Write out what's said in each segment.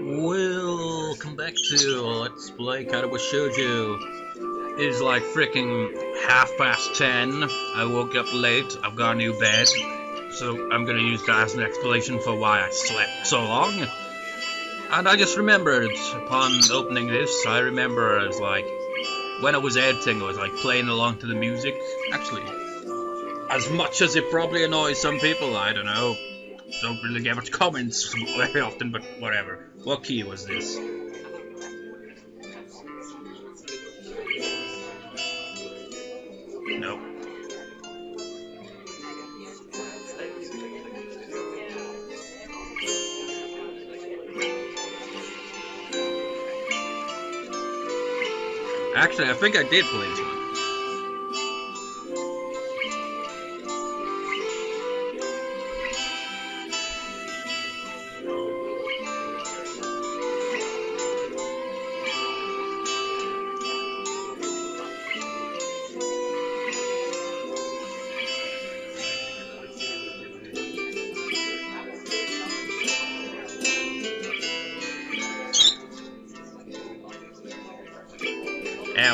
Welcome back to Let's Play Katawa Shoujo. It is like freaking 10:30. I woke up late, I've got a new bed, so I'm gonna use that as an explanation for why I slept so long. And I just remembered, upon opening this, I remember as like, when I was editing, I was like playing along to the music. Actually, as much as it probably annoys some people, I don't know. Don't really get much comments very often, but whatever. What key was this? No. Actually, I think I did play this one.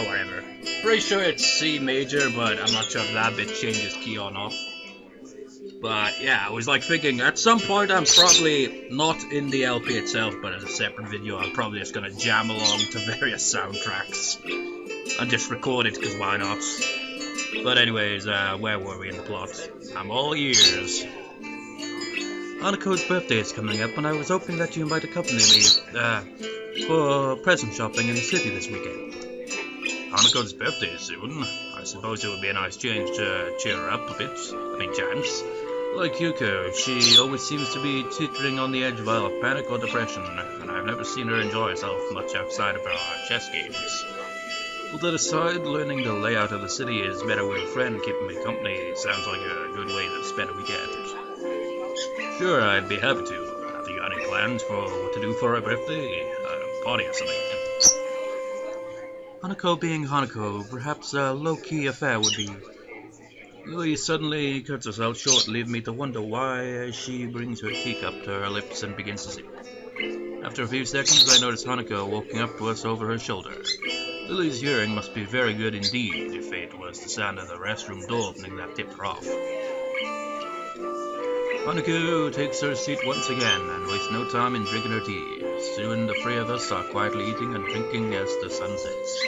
Whatever. Pretty sure it's C major, but I'm not sure if that bit changes key or not. But yeah, I was like thinking, at some point I'm probably not in the LP itself, but as a separate video, I'm probably just gonna jam along to various soundtracks. And just record it, because why not? But anyways, where were we in the plot? I'm all ears. Hanako's birthday is coming up, and I was hoping that you might accompany me, for present shopping in the city this weekend. Hanako's birthday is soon. I suppose it would be a nice change to cheer her up a bit. Any chance? Like Yuko, she always seems to be teetering on the edge of either panic or depression, and I've never seen her enjoy herself much outside of her chess games. Well, that aside, learning the layout of the city is better with a friend keeping me company sounds like a good way to spend a weekend. Sure, I'd be happy to. Have you got any plans for what to do for her birthday? A party or something? Hanako being Hanako, perhaps a low-key affair would be. Lily suddenly cuts herself short, leaving me to wonder why she brings her teacup to her lips and begins to sip. After a few seconds, I notice Hanako walking up to us over her shoulder. Lily's hearing must be very good indeed, if it was the sound of the restroom door opening that tipped her off. Hanako takes her seat once again, and wastes no time in drinking her tea. Soon the three of us are quietly eating and drinking as the sun sets.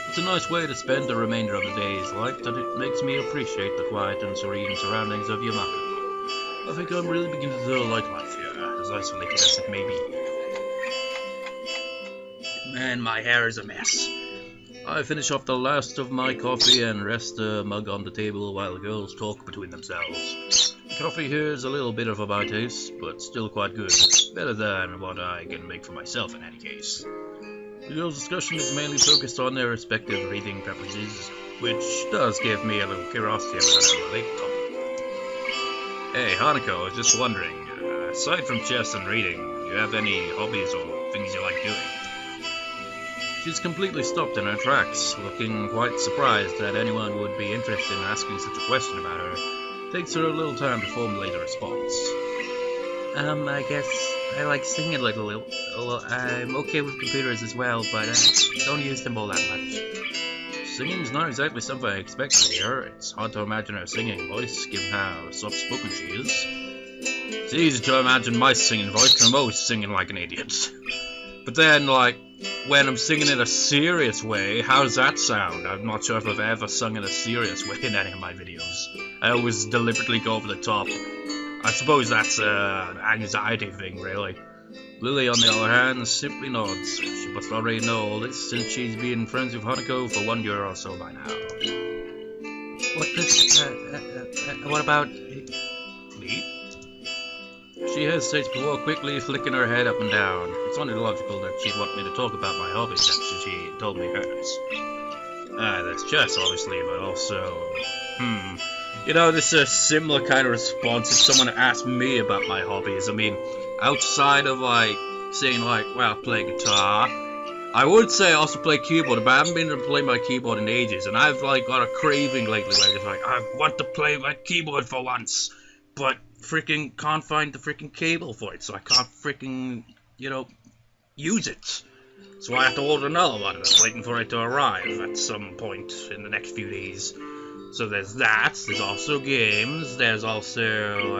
It's a nice way to spend the remainder of the day's life, and it makes me appreciate the quiet and serene surroundings of Yamako. I think I'm really beginning to like life here, as isolated as it may be. Man, my hair is a mess. I finish off the last of my coffee and rest the mug on the table while the girls talk between themselves. The coffee here is a little bit of a bad taste, but still quite good. Better than what I can make for myself in any case. The girls' discussion is mainly focused on their respective reading preferences, which does give me a little curiosity about our related topic. Hey Hanako, I was just wondering, aside from chess and reading, do you have any hobbies or things you like doing? She's completely stopped in her tracks, looking quite surprised that anyone would be interested in asking such a question about her. Takes her a little time to formulate a response. I guess I like singing a little. I'm okay with computers as well, but I don't use them all that much. Singing's not exactly something I expect to hear. It's hard to imagine her singing voice, given how soft-spoken she is. It's easy to imagine my singing voice, because I'm always singing like an idiot. But then, like, when I'm singing in a serious way, how does that sound? I'm not sure if I've ever sung in a serious way in any of my videos. I always deliberately go over the top. I suppose that's an anxiety thing, really. Lily, on the other hand, simply nods. She must already know all this, since she's been friends with Hanako for 1 year or so by now. What about me? She hesitates before quickly flicking her head up and down. It's only logical that she'd want me to talk about my hobbies after she told me hers. That's chess, obviously, but also... You know, this is a similar kind of response if someone asked me about my hobbies. I mean, outside of, like, saying, like, well, I play guitar, I would say I also play keyboard, but I haven't been able to play my keyboard in ages, and I've, like, got a craving lately where it's like, I want to play my keyboard for once, but freaking can't find the freaking cable for it, so I can't freaking use it. So I have to order another one, and I'm waiting for it to arrive at some point in the next few days. So there's that, there's also games, there's also,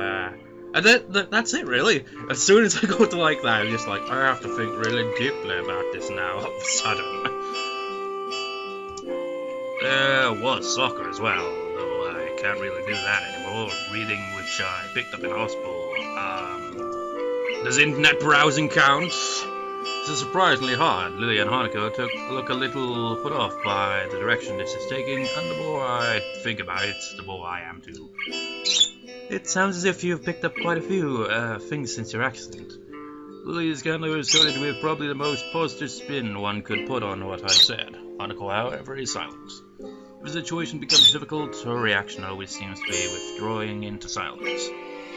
and that's it really. As soon as I go to like that, I'm just like, I have to think really deeply about this now, all of a sudden. There was soccer as well, though I can't really do that anymore. Reading, which I picked up in hospital. Does internet browsing count? This is surprisingly hard. Lily and Hanako look a little put off by the direction this is taking, and the more I think about it, the more I am too. It sounds as if you've picked up quite a few things since your accident. Lily's candor started with probably the most positive spin one could put on what I said. Hanako, however, is silent. If the situation becomes difficult, her reaction always seems to be withdrawing into silence.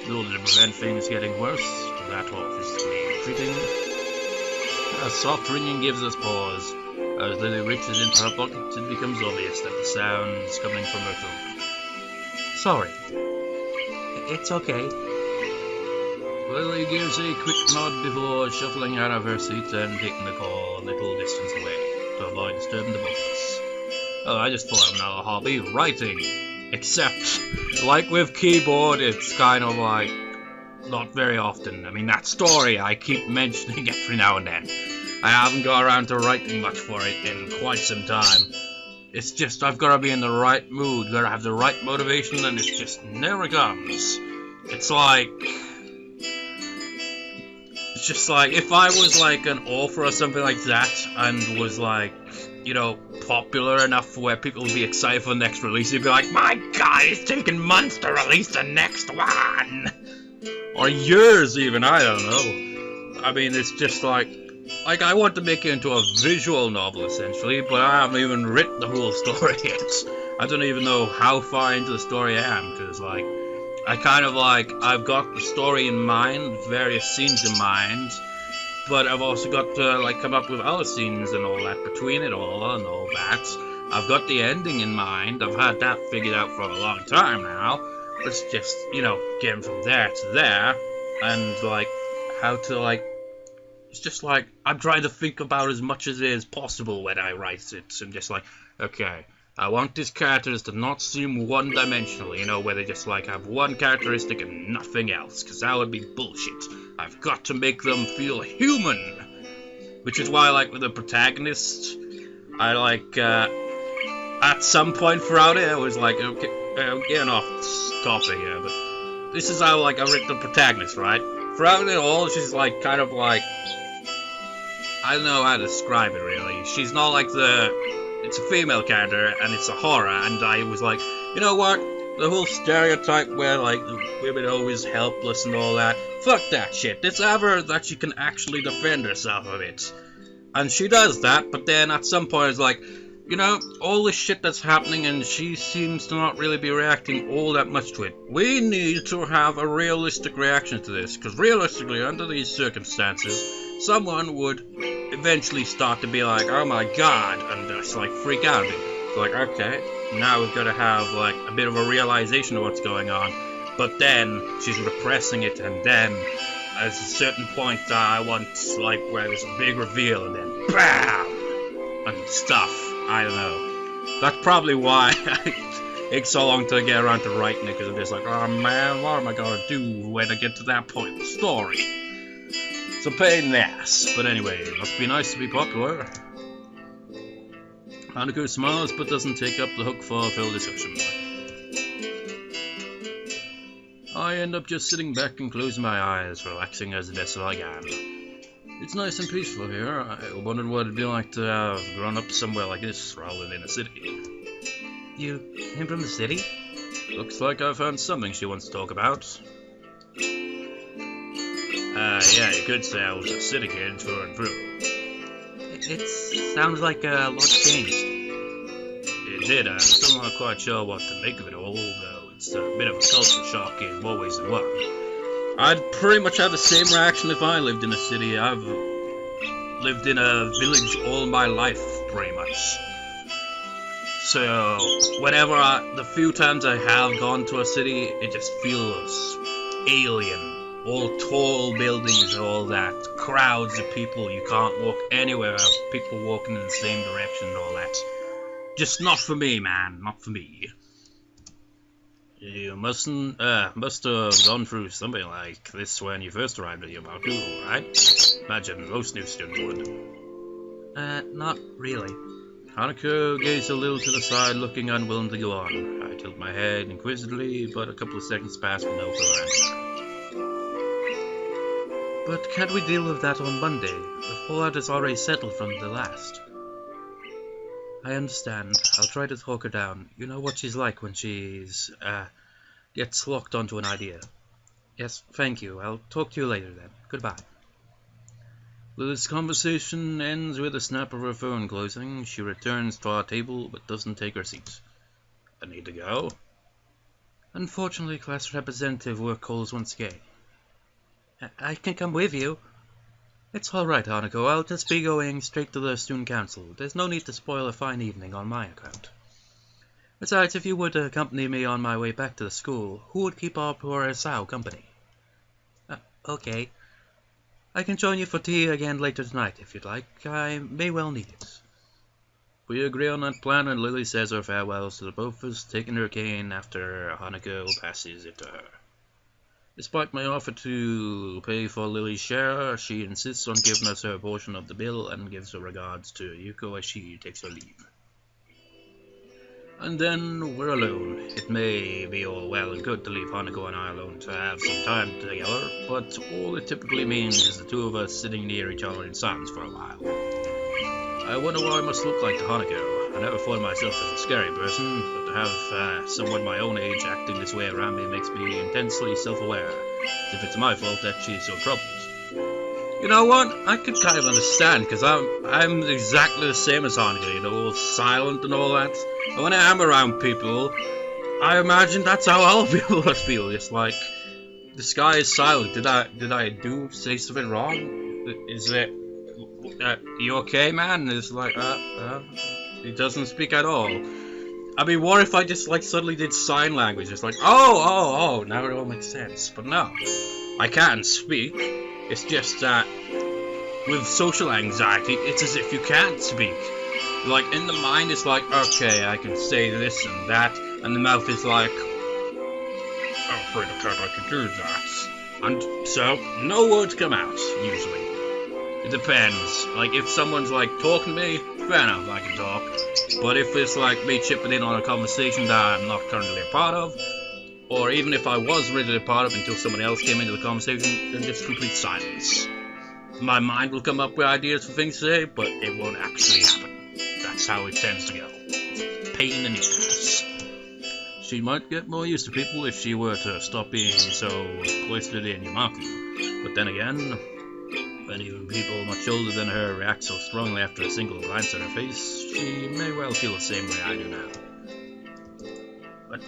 In order to prevent things getting worse, that or physically retreating. A soft ringing gives us pause. As Lily reaches into her pocket, it becomes obvious that the sound is coming from her throat. Sorry. It's okay. Lily gives a quick nod before shuffling out of her seat and taking the call a little distance away, to avoid disturbing the both of us. Oh, I just thought of another hobby, writing. Except, like with keyboard, it's kind of like, not very often. I mean, that story, I keep mentioning every now and then. I haven't got around to writing much for it in quite some time. It's just, I've got to be in the right mood, got to have the right motivation, and it just never comes. It's just like, if I was like an author or something like that, and was like, popular enough where people would be excited for the next release, they'd be like, my god, it's taking months to release the next one! Or years even, I don't know. I mean, it's just like I want to make it into a visual novel essentially, but I haven't even written the whole story yet. I don't even know how far into the story I am, because I've got the story in mind, various scenes in mind, but I've also got to come up with other scenes and all that between it all and all that. I've got the ending in mind, I've had that figured out for a long time now. It's just, getting from there to there, and, how to, it's just, I'm trying to think about as much as it is possible when I write it, and just, okay, I want these characters to not seem one-dimensional, where they just, have one characteristic and nothing else, because that would be bullshit. I've got to make them feel human, which is why, with the protagonist, I, at some point throughout it, I was okay, I'm getting off topic here, but this is how, I've written the protagonist, right? Throughout it all, she's, I don't know how to describe it, really. She's not it's a female character, and it's a horror, and I was you know what? The whole stereotype where, the women are always helpless and all that, fuck that shit. Let's have her that she can actually defend herself a bit. And she does that, but then at some point it's all this shit that's happening and she seems to not really be reacting all that much to it. We need to have a realistic reaction to this, because realistically, under these circumstances, someone would eventually start to be like, oh my god, and just freak out a bit. It's okay, now we've got to have a bit of a realization of what's going on, but then she's repressing it, and then at a certain point I want where there's a big reveal, and then BAM! And stuff. I don't know. That's probably why it takes so long to get around to writing it, because I'm just oh man, what am I gonna do when I get to that point in the story? It's a pain in the ass. But anyway, it must be nice to be popular. Hanako smiles but doesn't take up the hook for further discussion. I end up just sitting back and closing my eyes, relaxing as best as I can. It's nice and peaceful here. I wondered what it'd be like to have grown up somewhere like this rather than in a city. You came from the city? Looks like I found something she wants to talk about. Yeah, you could say I was a city kid through and through. It sounds like a lot changed. It did. I'm still not quite sure what to make of it all, though it's a bit of a culture shock in more ways than one. I'd pretty much have the same reaction if I lived in a city. I've lived in a village all my life, pretty much. So, the few times I have gone to a city, it just feels alien. All tall buildings and all that, crowds of people. You can't walk anywhere else. People walking in the same direction and all that. Just not for me, man. Not for me. You must have gone through something like this when you first arrived at Yamaku, right? Imagine most new students would. Not really. Hanako gazed a little to the side, looking unwilling to go on. I tilted my head inquisitively, but a couple of seconds passed with no further answer. But can't we deal with that on Monday? The fallout is already settled from the last. I understand. I'll try to talk her down. You know what she's like when she's, gets locked onto an idea. Yes, thank you. I'll talk to you later then. Goodbye. Lily's conversation ends with a snap of her phone closing. She returns to our table, but doesn't take her seat. I need to go. Unfortunately, class representative work calls once again. I can come with you. It's alright, Hanako. I'll just be going straight to the student council. There's no need to spoil a fine evening on my account. Besides, if you would accompany me on my way back to the school, who would keep our poor Hisao company? Okay. I can join you for tea again later tonight, if you'd like. I may well need it. We agree on that plan, and Lily says her farewells to the both of us, taking her cane after Hanako passes it to her. Despite my offer to pay for Lily's share, she insists on giving us her portion of the bill and gives her regards to Yuko as she takes her leave. And then we're alone. It may be all well and good to leave Hanako and I alone to have some time together, but all it typically means is the two of us sitting near each other in silence for a while. I wonder what I must look like to Hanako. I never thought of myself as a scary person, but to have someone my own age acting this way around me makes me intensely self-aware, as if it's my fault that she's so troubled. You know what? I could kind of understand, because I'm exactly the same as Hanako, you know, all silent and all that. And when I am around people, I imagine that's how all people must feel. It's like, this guy is silent. Did I say something wrong? Is it, you okay, man? It's like, he doesn't speak at all. I mean, what if I just, like, suddenly did sign language? It's like, oh, now it all makes sense. But no, I can't speak. It's just that with social anxiety, it's as if you can't speak. Like, in the mind, it's like, okay, I can say this and that, and the mouth is like, I'm afraid I can do that. And so, no words come out, usually. It depends. Like, if someone's, like, talking to me, fair enough, I can talk. But if it's, like, me chipping in on a conversation that I'm not currently a part of, or even if I was really a part of until someone else came into the conversation, then just complete silence. My mind will come up with ideas for things to say, but it won't actually happen. That's how it tends to go. Pain in the ass. She might get more used to people if she were to stop being so cloistered in Yamaku. But then again, when even people much older than her react so strongly after a single glance at her face, she may well feel the same way I do now. But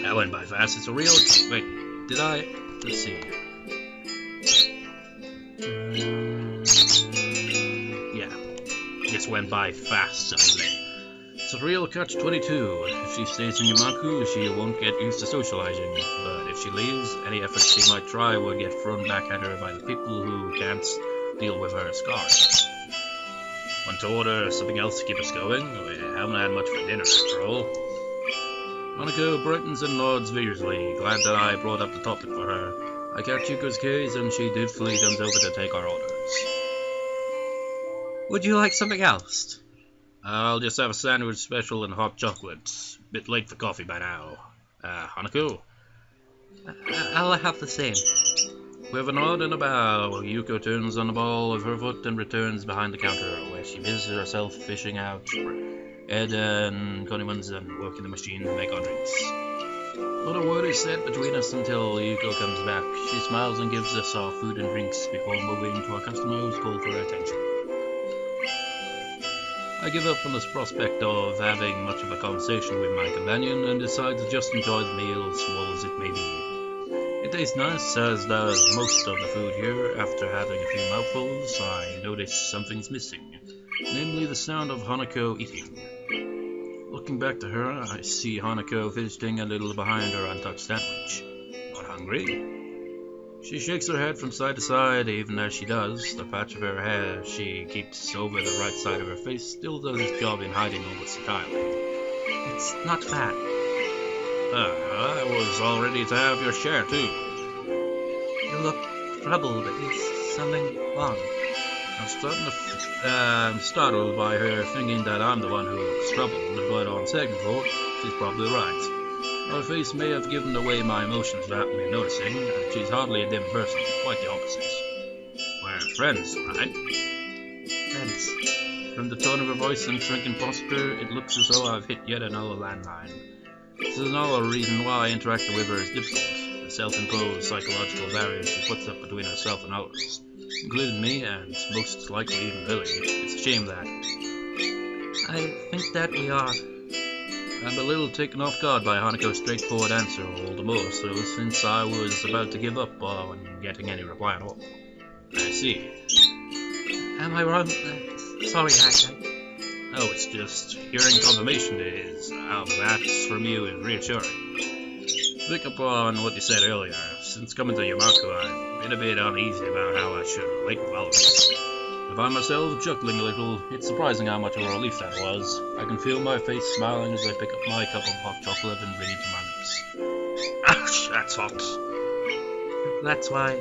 that went by fast. It's a real... Wait, did I... Let's see. Yeah. This went by fast suddenly. It's a real catch-22. If she stays in Yamaku, she won't get used to socializing. But if she leaves, any efforts she might try will get thrown back at her by the people who can't deal with her scars. Want to order something else to keep us going? We haven't had much for dinner after all. Hanako brightens and nods vigorously, glad that I brought up the topic for her. I catch Yuko's gaze and she dutifully comes over to take our orders. Would you like something else? I'll just have a sandwich special and hot chocolate. Bit late for coffee by now. Hanako? I'll have the same. With a nod and a bow, Yuko turns on the ball of her foot and returns behind the counter, where she busies herself fishing out Ed and condiments and working the machine to make our drinks. Not a word is said between us until Yuko comes back. She smiles and gives us our food and drinks before moving to our customers who call for her attention. I give up on this prospect of having much of a conversation with my companion and decide to just enjoy the meal, small as it may be. It tastes nice, as does most of the food here. After having a few mouthfuls, I notice something's missing, namely the sound of Hanako eating. Looking back to her, I see Hanako fidgeting a little behind her untouched sandwich. Not hungry? She shakes her head from side to side. Even as she does, the patch of her hair she keeps over the right side of her face still does its job in hiding almost entirely. It's not bad. I was all ready to have your share too. You look troubled. Is something wrong? I'm startled by her thinking that I'm the one who looks troubled, but on second thought, she's probably right. Her face may have given away my emotions without me noticing, and she's hardly a dim person, quite the opposite. We're friends, right? Friends. From the tone of her voice and shrinking posture, it looks as though I've hit yet another landmine. This is another reason why interacting with her is difficult, the self-imposed psychological barriers she puts up between herself and others, including me, and most likely even Billy. It's a shame that. I think that we are. I'm a little taken off guard by Hanako's straightforward answer, all the more so since I was about to give up on getting any reply at all. I see. Am I wrong? Sorry, Oh, it's just hearing confirmation is that from you is reassuring. To pick up on what you said earlier, since coming to Yamaku, I've been a bit uneasy about how I should relate with others. I find myself chuckling a little. It's surprising how much of a relief that was. I can feel my face smiling as I pick up my cup of hot chocolate and bring it to my lips. Ouch, that's hot. That's why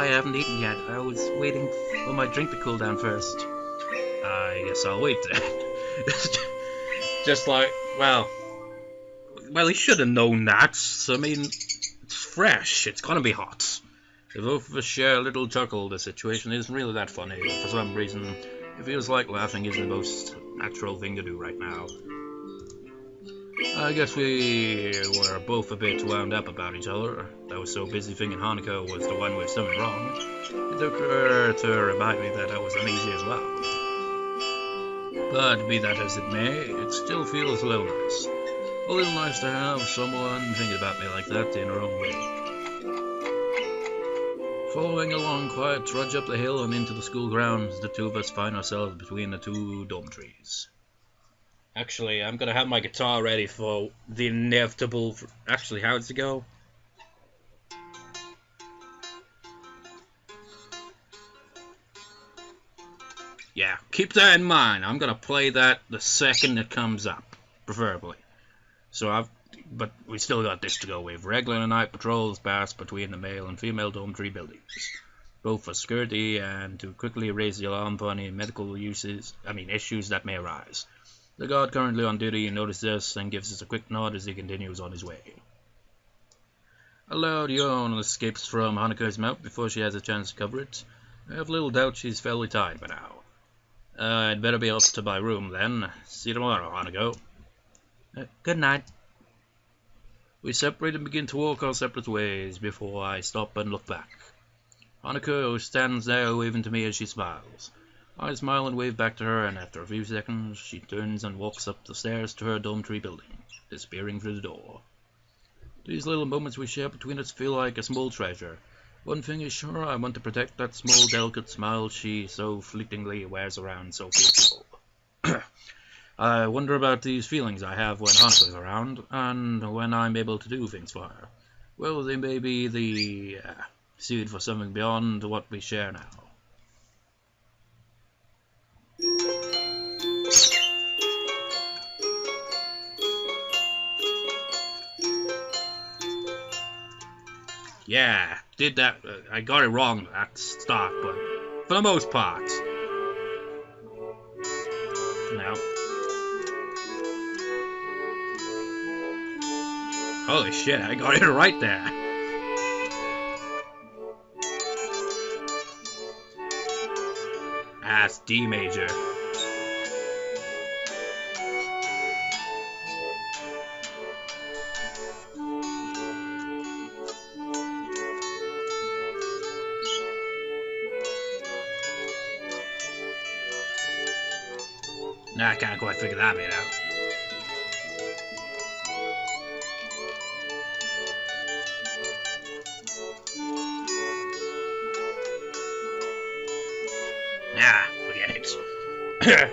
I haven't eaten yet. I was waiting for my drink to cool down first. I guess I'll wait then. Just like, well, he should have known that. I mean, it's fresh. It's gonna be hot. If both of us share a little chuckle, the situation isn't really that funny. For some reason, it feels like laughing is the most natural thing to do right now. I guess we were both a bit wound up about each other. I was so busy thinking Hanako was the one with something wrong. It took her to remind me that I was uneasy as well. But be that as it may, it still feels a little nice. A little nice to have someone thinking about me like that in her own way. Following a long, quiet trudge up the hill and into the school grounds, the two of us find ourselves between the two dormitories. Actually, I'm gonna have my guitar ready for the inevitable... Actually, how does it go? Yeah, keep that in mind. I'm gonna play that the second it comes up, preferably. But we still got this to go with. Regular night patrols pass between the male and female dormitory buildings, both for security and to quickly raise the alarm for any medical issues that may arise. The guard currently on duty notices this and gives us a quick nod as he continues on his way. A loud yawn escapes from Hanako's mouth before she has a chance to cover it. I have little doubt she's fairly tired by now. I'd better be off to my room then. See you tomorrow, Hanako. Good night. We separate and begin to walk our separate ways before I stop and look back. Hanako stands there waving to me as she smiles. I smile and wave back to her, and after a few seconds, she turns and walks up the stairs to her dormitory building, disappearing through the door. These little moments we share between us feel like a small treasure. One thing is sure, I want to protect that small, delicate smile she so fleetingly wears around so few people. I wonder about these feelings I have when Hanako's around, and when I'm able to do things for her. Well, they may be the seed for something beyond what we share now. Yeah, did that. I got it wrong at the start, but for the most part. Now. Holy shit, I got it right there. That's D major. Nah, I can't quite figure that bit out. Ah, forget it.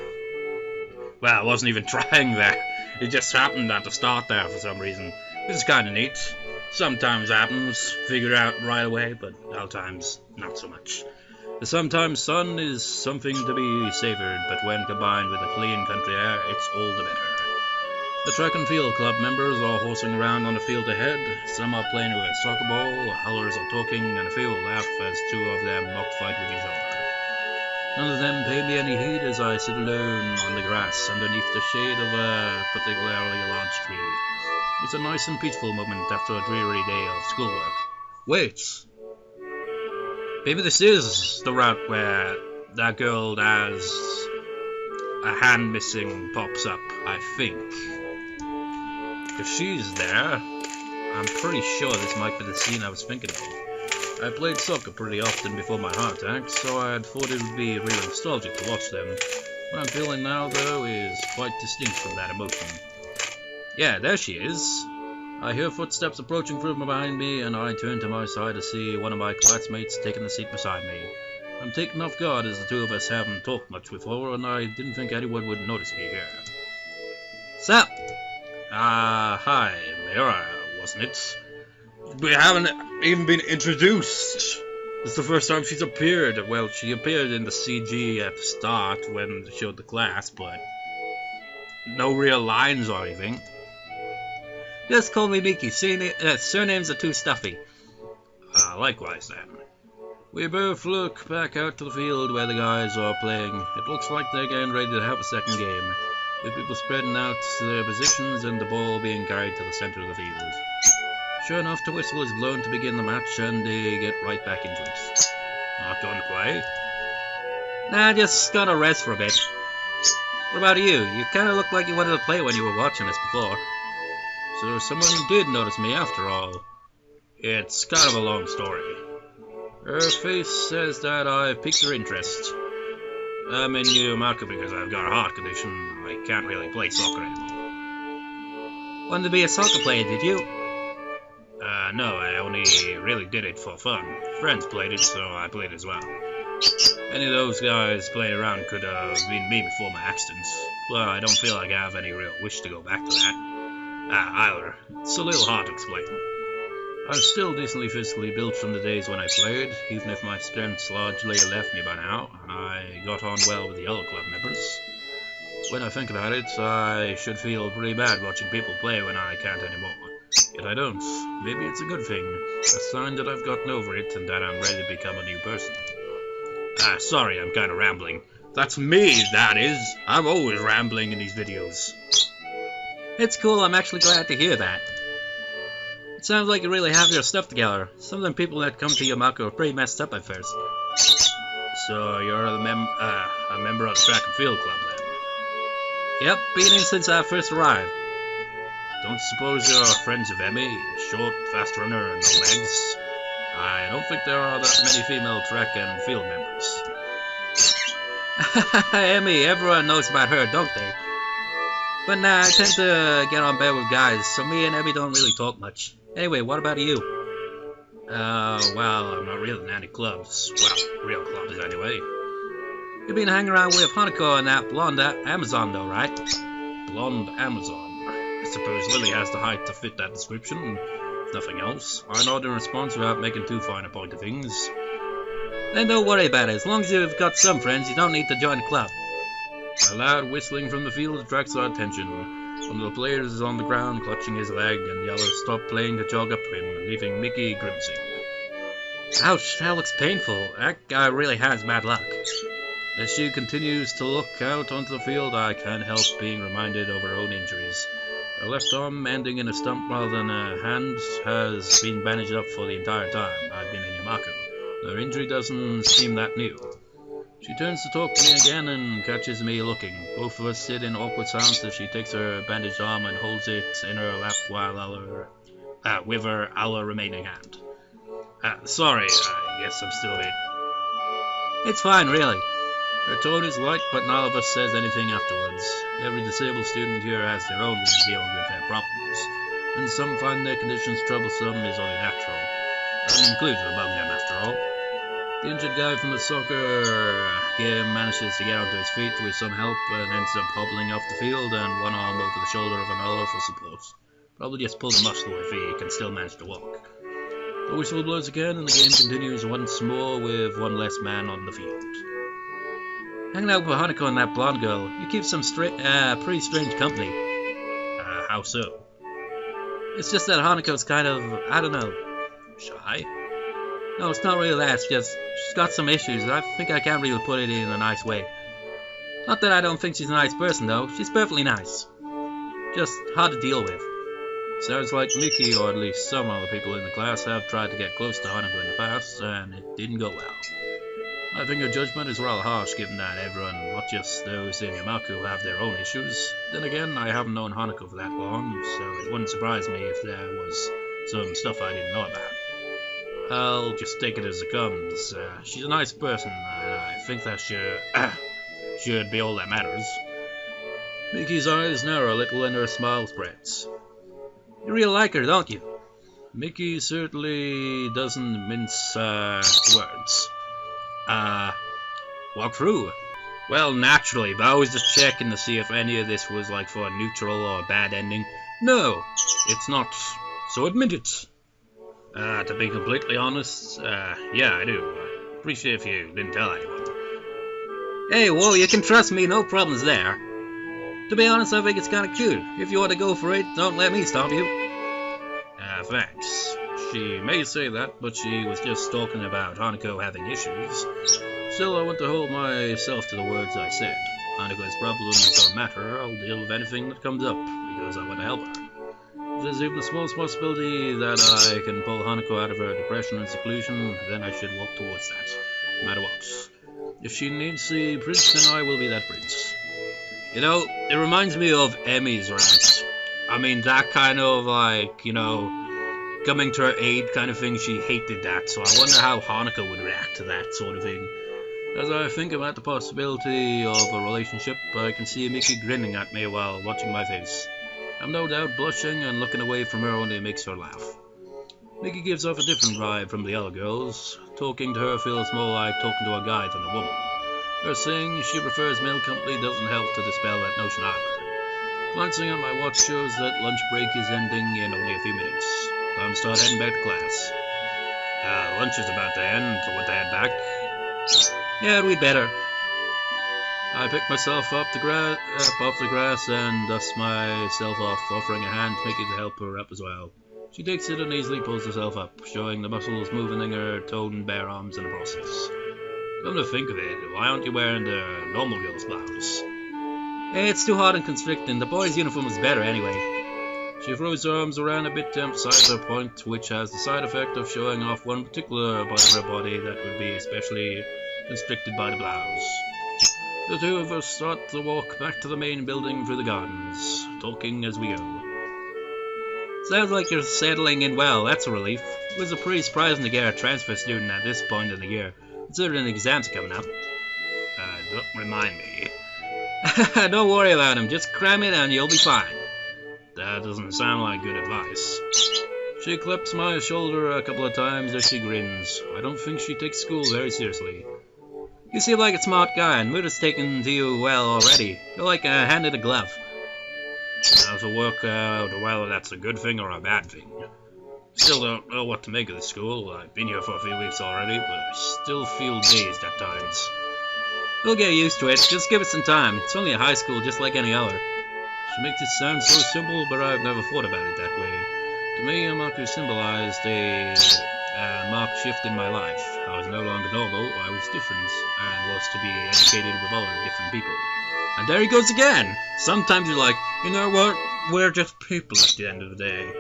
Well, I wasn't even trying there. It just happened at the start there for some reason. This is kind of neat. Sometimes happens, figure out right away, but other times not so much. The sometimes sun is something to be savoured, but when combined with a clean country air, it's all the better. The track and field club members are horsing around on the field ahead. Some are playing with a soccer ball, others are talking, and a few laugh as two of them mock fight with each other. None of them pay me any heed as I sit alone on the grass underneath the shade of a particularly large tree. It's a nice and peaceful moment after a dreary day of schoolwork. Wait! Maybe this is the route where that girl has a hand missing pops up, I think. If she's there, I'm pretty sure this might be the scene I was thinking of. I played soccer pretty often before my heart attack, so I had thought it would be really nostalgic to watch them. What I'm feeling now, though, is quite distinct from that emotion. Yeah, there she is. I hear footsteps approaching from behind me, and I turn to my side to see one of my classmates taking the seat beside me. I'm taken off guard as the two of us haven't talked much before, and I didn't think anyone would notice me here. Sup? Hi, Mira, wasn't it? We haven't even been introduced. It's the first time she's appeared. Well, she appeared in the CG at the start when they showed the class, but no real lines or anything. Just call me Miki. Surnames are too stuffy. Likewise then. We both look back out to the field where the guys are playing. It looks like they're getting ready to have a second game, with people spreading out to their positions and the ball being carried to the center of the field. Sure enough, the whistle is blown to begin the match, and they get right back into it. Not going to play? Nah, just gonna rest for a bit. What about you? You kinda looked like you wanted to play when you were watching us before. So someone did notice me after all. It's kind of a long story. Her face says that I've piqued her interest. I'm in Hanako because I've got a heart condition. I can't really play soccer anymore. Wanted to be a soccer player, did you? No, I only really did it for fun. Friends played it, so I played as well. Any of those guys playing around could have been me before my accident. Well, I don't feel like I have any real wish to go back to that. Either. It's a little hard to explain. I'm still decently physically built from the days when I played, even if my strength's largely left me by now. I got on well with the other club members. When I think about it, I should feel pretty bad watching people play when I can't anymore. Yet I don't. Maybe it's a good thing. A sign that I've gotten over it and that I'm ready to become a new person. Sorry, I'm kinda rambling. That's me, that is. I'm always rambling in these videos. It's cool, I'm actually glad to hear that. It sounds like you really have your stuff together. Some of the people that come to Hanako are pretty messed up at first. So you're a member of the track and field club then? Yep, been in since I first arrived. Don't suppose you're friends of Emmy? Short, fast runner, no legs? I don't think there are that many female track and field members. Emmy, everyone knows about her, don't they? But nah, I tend to get on better with guys, so me and Emmy don't really talk much. Anyway, what about you? Well, I'm not really in any clubs. Well, real clubs anyway. You've been hanging around with Hanako and that blonde Amazon though, right? Blonde Amazon. I suppose Lily has the height to fit that description. If nothing else, I nod in response without making too fine a point of things. Then don't worry about it. As long as you've got some friends, you don't need to join a club. A loud whistling from the field attracts our attention. One of the players is on the ground clutching his leg, and the others stop playing to jog up to him, leaving Miki grimacing. Ouch, that looks painful. That guy really has bad luck. As she continues to look out onto the field, I can't help being reminded of her own injuries. Her left arm, ending in a stump rather than a hand, has been bandaged up for the entire time I've been in Hanako. Her injury doesn't seem that new. She turns to talk to me again and catches me looking. Both of us sit in awkward silence as she takes her bandaged arm and holds it in her lap while with her other remaining hand. Sorry, I guess I'm still a bit... It's fine, really. Her tone is light, but none of us says anything afterwards. Every disabled student here has their own way of dealing with their problems, and some find their conditions troublesome is only natural. I'm included among them, after all. The injured guy from the soccer game manages to get onto his feet with some help and ends up hobbling off the field and one arm over the shoulder of another for support. Probably just pulled a muscle if he can still manage to walk. The whistle blows again, and the game continues once more with one less man on the field. Hanging out with Hanako and that blonde girl, you keep some pretty strange company. How so? It's just that Hanako's kind of, I don't know, shy? No, it's not really that, it's just, she's got some issues, and I think I can't really put it in a nice way. Not that I don't think she's a nice person, though, she's perfectly nice. Just hard to deal with. Sounds like Miki, or at least some other people in the class, have tried to get close to Hanako in the past, and it didn't go well. I think her judgment is rather harsh, given that everyone, not just those in Yamaku, have their own issues. Then again, I haven't known Hanako for that long, so it wouldn't surprise me if there was some stuff I didn't know about. I'll just take it as it comes. She's a nice person, and I think that should be all that matters. Miki's eyes narrow a little and her smile spreads. You really like her, don't you? Miki certainly doesn't mince words. Walk through. Well, naturally, but I was just checking to see if any of this was like for a neutral or a bad ending. No, it's not. So admit it. To be completely honest, yeah, I do. I appreciate if you didn't tell anyone. Hey, whoa, you can trust me, no problems there. To be honest, I think it's kinda cute. If you want to go for it, don't let me stop you. Thanks. She may say that, but she was just talking about Hanako having issues. Still, I want to hold myself to the words I said. Hanako's problems don't matter. I'll deal with anything that comes up, because I want to help her. If there's even the smallest possibility that I can pull Hanako out of her depression and seclusion, then I should walk towards that, no matter what. If she needs the prince, then I will be that prince. You know, it reminds me of Emmy's rant. I mean, that kind of like, you know, coming to her aid kind of thing, she hated that, so I wonder how Hanako would react to that sort of thing. As I think about the possibility of a relationship, I can see Miki grinning at me while watching my face. I'm no doubt blushing, and looking away from her only makes her laugh. Miki gives off a different vibe from the other girls. Talking to her feels more like talking to a guy than a woman. Her saying she prefers male company doesn't help to dispel that notion either. Glancing at my watch shows that lunch break is ending in only a few minutes. Time to start heading back to class. Lunch is about to end, so want to head back? Yeah, we'd better. I pick myself up off the grass and dust myself off, offering a hand to Miki to help her up as well. She takes it and easily pulls herself up, showing the muscles moving in her toned bare arms in the process. Come to think of it, why aren't you wearing the normal girl's blouse? Hey, it's too hot and constricting. The boy's uniform is better anyway. She throws her arms around a bit to emphasize her point, which has the side effect of showing off one particular part of her body that would be especially constricted by the blouse. The two of us start the walk back to the main building through the gardens, talking as we go. Sounds like you're settling in well, that's a relief. It was pretty surprising to get a transfer student at this point in the year, considering the exams coming up. Don't remind me. Don't worry about him, just cram it and you'll be fine. That doesn't sound like good advice. She claps my shoulder a couple of times as she grins. I don't think she takes school very seriously. You seem like a smart guy, and mood has taken to you well already. You're like a hand in a glove. Now to work out whether that's a good thing or a bad thing. Still don't know what to make of the school. I've been here for a few weeks already, but I still feel dazed at times. You'll get used to it, just give it some time. It's only a high school just like any other. She makes it sound so simple, but I've never thought about it that way. To me, Hanako symbolized a marked shift in my life. I was no longer normal, I was different, and was to be educated with other different people. And there he goes again! Sometimes you're like, you know what, we're just people at the end of the day.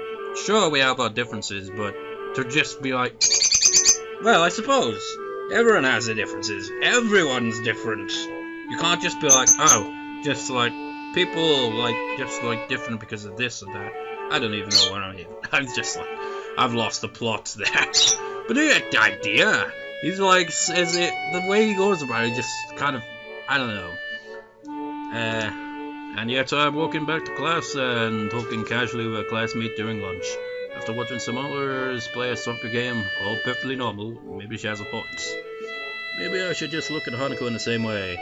Sure, we have our differences, but to just be like, well, I suppose. Everyone has their differences. Everyone's different. You can't just be like, oh, just like, people like, just like different because of this or that. I don't even know what I mean. I'm just like, I've lost the plot there. But you get the idea. He's like, says it, the way he goes about it, just kind of, I don't know. And yet I'm walking back to class and talking casually with a classmate during lunch. After watching some others play a soccer game, all perfectly normal, maybe she has a point. Maybe I should just look at Hanako in the same way.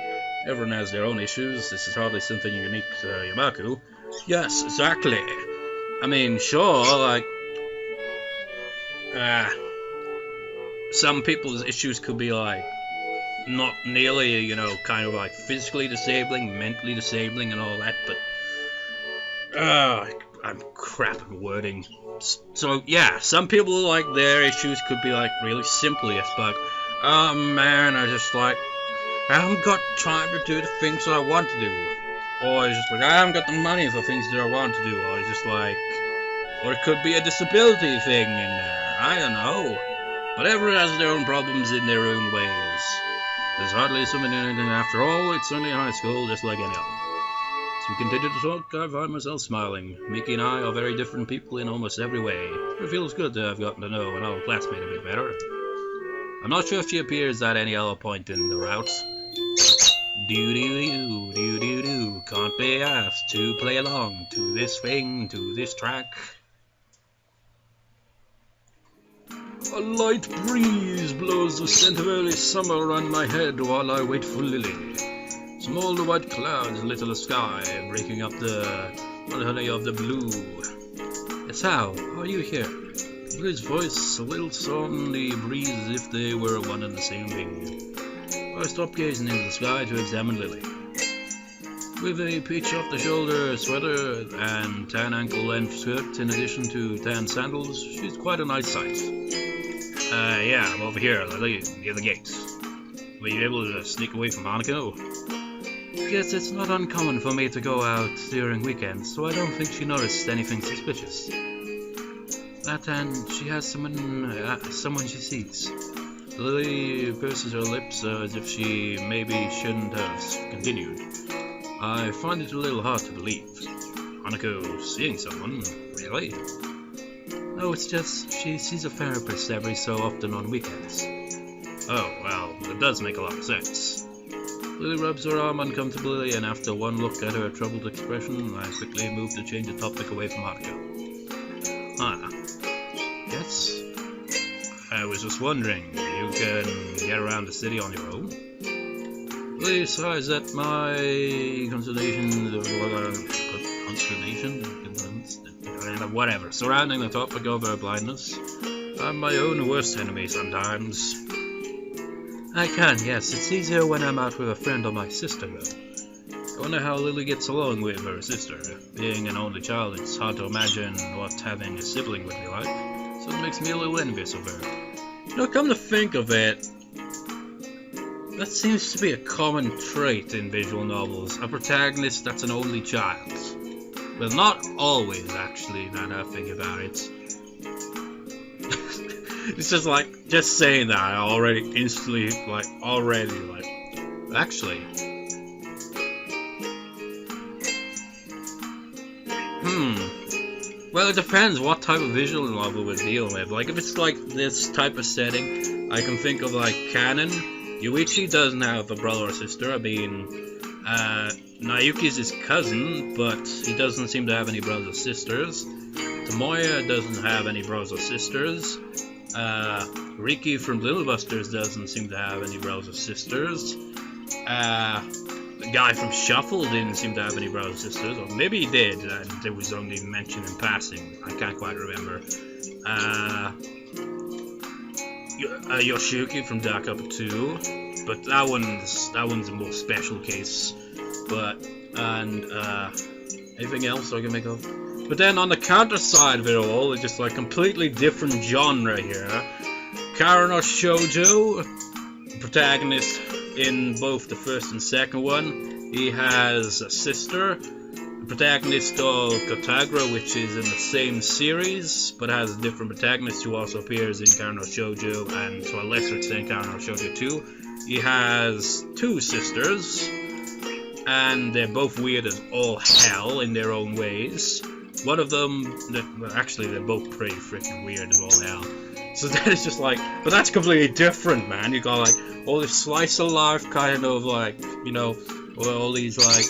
Everyone has their own issues, this is hardly something unique to Yamaku. Yes, exactly. I mean, sure, like, some people's issues could be like not nearly, you know, kind of like physically disabling, mentally disabling, and all that, but I'm crap at wording. So yeah, some people like their issues could be like really simplest, like, oh man, I haven't got time to do the things that I want to do, or it's just like I haven't got the money for things that I want to do, or it's just like, or it could be a disability thing in there. I don't know. Whatever has their own problems in their own ways. There's hardly something in it, and after all, it's only high school, just like any other. As we continue to talk, I find myself smiling. Miki and I are very different people in almost every way. It feels good to have gotten to know an old classmate a bit better. I'm not sure if she appears at any other point in the route. Do-do-do, can't be asked to play along to this thing, to this track. A light breeze blows the scent of early summer on my head while I wait for Lily. Small white clouds litter the sky, breaking up the honey of the blue. Hisao, are you here? Lily's voice lilt on the breeze as if they were one and the same thing. I stopped gazing into the sky to examine Lily. With a peach off-the-shoulder sweater and tan ankle-length shirt in addition to tan sandals, she's quite a nice sight. Yeah, I'm over here, Lily, near the gate. Were you able to sneak away from Hanako? Yes, it's not uncommon for me to go out during weekends, so I don't think she noticed anything suspicious. That and she has someone she sees. Lily purses her lips as if she maybe shouldn't have continued. I find it a little hard to believe. Hanako seeing someone, really? No, it's just she sees a therapist every so often on weekends. Oh, well, that does make a lot of sense. Lily rubs her arm uncomfortably, and after one look at her troubled expression, I quickly move to change the topic away from Hanako. Yes? I was just wondering, you can get around the city on your own? Lily sighs at my whatever, surrounding the topic of her blindness. I'm my own worst enemy sometimes. I can, yes. It's easier when I'm out with a friend or my sister, though. I wonder how Lily gets along with her sister. Being an only child, it's hard to imagine what having a sibling would be like, so it makes me a little envious of her. You know, come to think of it, that seems to be a common trait in visual novels, a protagonist that's an only child. Well, not always, actually, now that I think about it. It's just like, just saying that, I already instantly, actually. Well, it depends what type of visual novel we're dealing with. Like, if it's like this type of setting, I can think of like canon. Yuichi doesn't have a brother or sister. I mean, Nayuki's his cousin, but he doesn't seem to have any brothers or sisters. Tomoya doesn't have any brothers or sisters. Riki from Little Busters doesn't seem to have any brothers or sisters. The guy from Shuffle didn't seem to have any brothers or sisters, or maybe he did, and it was only mentioned in passing. I can't quite remember. Yoshiyuki from Dark Upper 2, but that one's a more special case. Anything else I can make of? But then on the counter side of it all, it's just like completely different genre here. Katawa Shoujo, protagonist in both the first and second one. He has a sister, the protagonist of Katawa, which is in the same series, but has a different protagonist who also appears in Katawa Shoujo, and to a lesser extent Katawa Shoujo 2. He has two sisters, and they're both weird as all hell in their own ways. One of them, actually they're both pretty freaking weird as all hell. So that is just like, but that's completely different, man. You got like all this slice of life kind of like, you know, all these like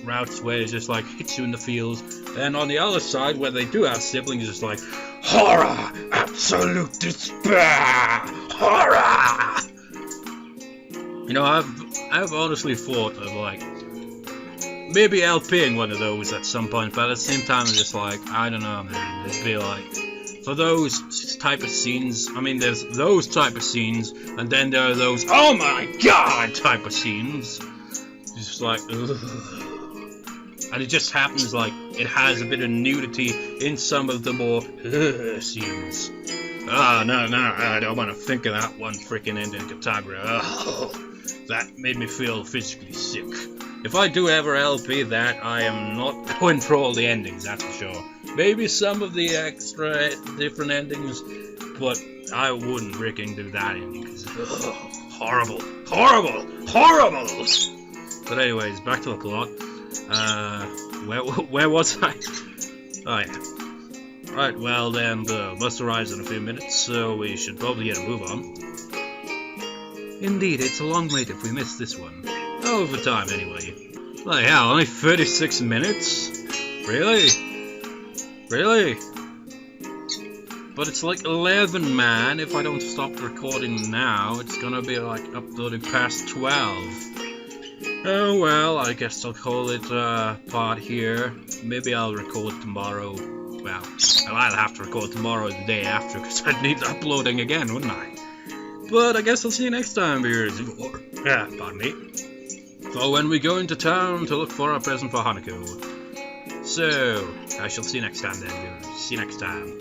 routes where it's just like hits you in the feels. And on the other side, where they do have siblings, it's just like horror, absolute despair, horror. You know, I've honestly thought of like maybe LPing one of those at some point, but at the same time, I'm just like, I don't know, man. It'd be like, for those type of scenes, I mean, there's those type of scenes, and then there are those, oh my god, type of scenes. It's just like, ugh. And it just happens like it has a bit of nudity in some of the more scenes. Ah, no, I don't want to think of that one freaking ending Katagra. Oh, that made me feel physically sick. If I do ever LP that, I am not going for all the endings, that's for sure. Maybe some of the extra different endings, but I wouldn't freaking do that ending, because horrible. But anyways, back to the plot. Where was I? Oh yeah. Right, well then, the bus arrives in a few minutes, so we should probably get a move on. Indeed, it's a long wait if we miss this one. Over time, anyway. Like hell, only 36 minutes? Really? But it's like 11, man. If I don't stop recording now, it's gonna be like uploading past 12. Oh well, I guess I'll call it a part here. Maybe I'll record tomorrow. Well, I'll have to record tomorrow the day after, because I'd need uploading again, wouldn't I? But I guess I'll see you next time, viewers. Pardon me. For when we go into town to look for a present for Hanako. So, I shall see you next time then, viewers. See you next time.